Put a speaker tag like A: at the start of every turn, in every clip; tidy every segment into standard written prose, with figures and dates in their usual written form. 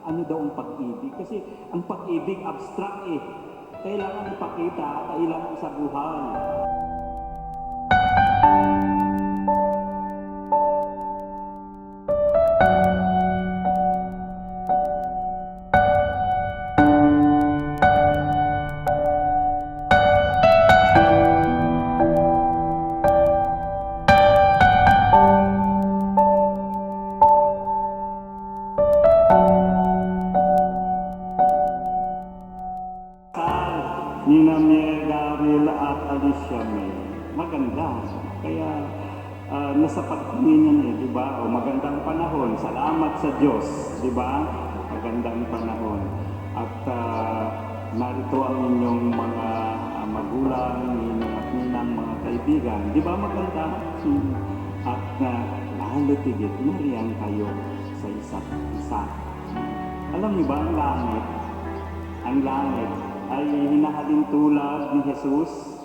A: Ano daw ang pag-ibig? Kasi ang pag-ibig abstract eh. Kailangan ipakita, kailangan sa buhay. Nina Miel, Daryl at Alicia May. Maganda. Kaya nasa pagtingin yan di ba? O magandang panahon. Salamat sa Diyos, di ba? Magandang panahon. At narito ang inyong mga magulang, ninong at ninang mga kaibigan. Di ba maganda? At lalo tigit, mariyan kayo sa isa't isa. Alam niyo ba ang langit? Ang langit ay hinahalin tulad ni Jesus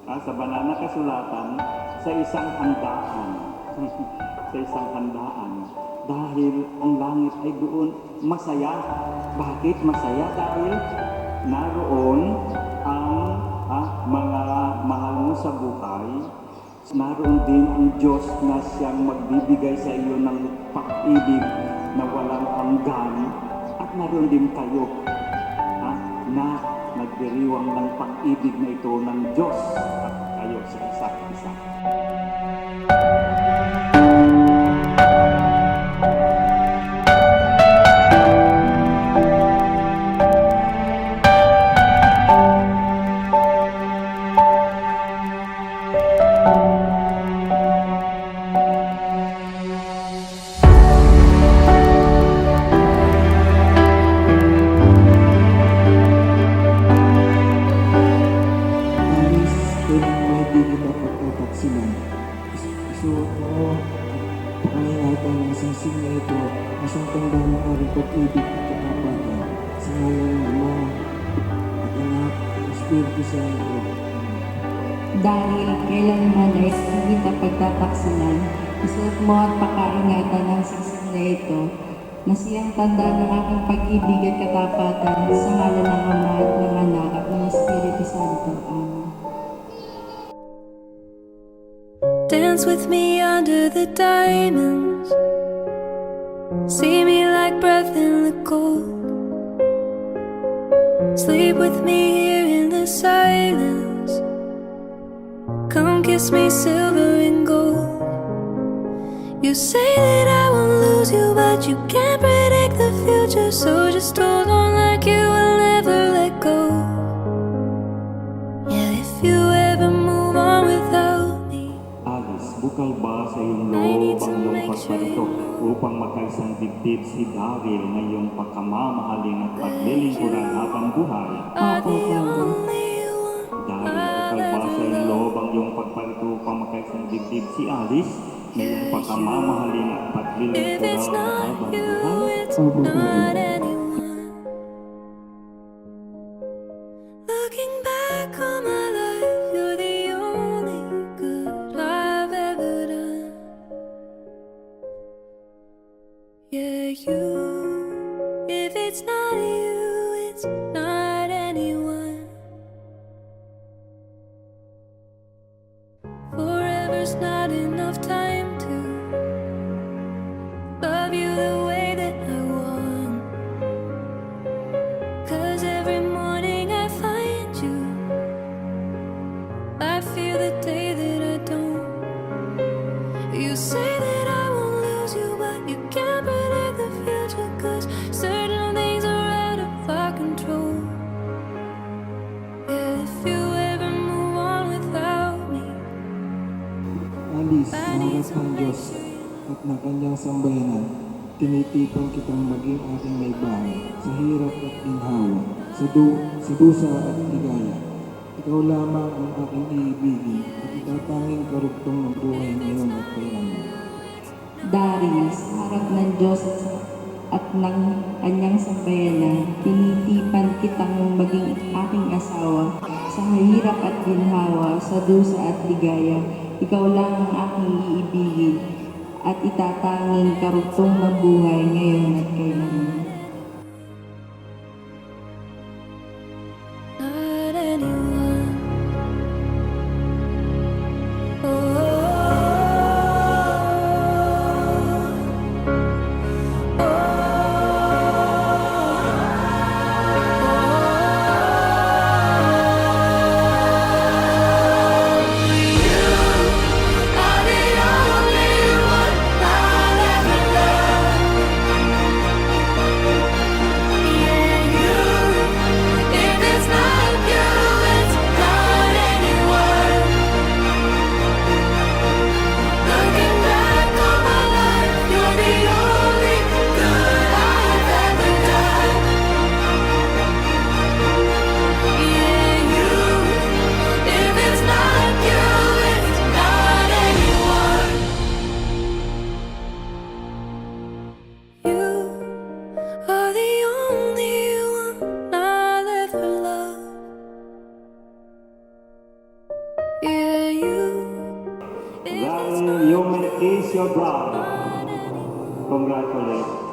A: sa banal na kasulatan sa isang handaan. Sa isang handaan. Dahil ang langit ay doon masaya. Bakit masaya? Dahil naroon ang mga mahal mo sa buhay. Naroon din ang Diyos na siyang magbibigay sa iyo ng pag-ibig na walang hanggan. At naroon din kayo na nagdiriwang ng pag-ibig na ito ng Diyos at kayo sa isa't isa.
B: Isuot mo at pangingatan ng isang sinya ito, isang tanda ng aring pag-ibig at katapatan sa ngalan ng Ama at Anak at Espiritu Santo.
C: Dahil kailanman ay hindi ka pagtataksilan, isuot mo at pakaingatan ng singsing na ito, na siyang tanda ng aking pag-ibig at katapatan sa ngalan ng Ama at ng Anak at ng Espiritu Santo. Amen.
D: Dance with me under the diamonds. See me like breath in the cold. Sleep with me here in the silence. Come kiss me silver and gold. You say that I won't lose you, but you can't predict the future. So just hold on like you will never let go. Yeah, if you ever move on without
A: Bukal ba sa iyong loob ang iyong pagparito upang makaisang dibdib si Daryl na iyong pagkamamahalin at paglilingkuran habang buhay?
C: Opo,
A: Daryl, bukal ba sa iyong loob ang iyong pagparito upang makaisang dibdib si Alice na iyong pagkamamahalin at paglilingkuran habang buhay?
B: Opo,
D: Looking back on my life, you're the only good I've ever done. Yeah, you. If it's not you, it's not anyone. Forever's not enough time to love you the way that I want. 'Cause every morning I find you, I feel the day that I don't. You say that I won't lose you, but you can't predict the future. 'Cause certain things are out of our control. Yeah, if you ever move on without me,
B: Alice, sa harap ng Diyos at ng kanyang sambayanan, tinitipan kitang maging aking may bahay sa hirap at ginhawa, sa dusa at ligaya. Ikaw lamang ang aking iibigin at itatanging karugtong ng buhay ngayon at kailanman.
C: Daryl, sa harap ng Diyos at ng kanyang sambayanan, tinitipan kitang maging aking asawa sa hirap at ginhawa, sa dusa at ligaya. Ikaw lang ang aking iibigin at itatanging karugtong ng buhay ngayon at kailanman.
A: Dahil you may kiss your brother. Congratulations.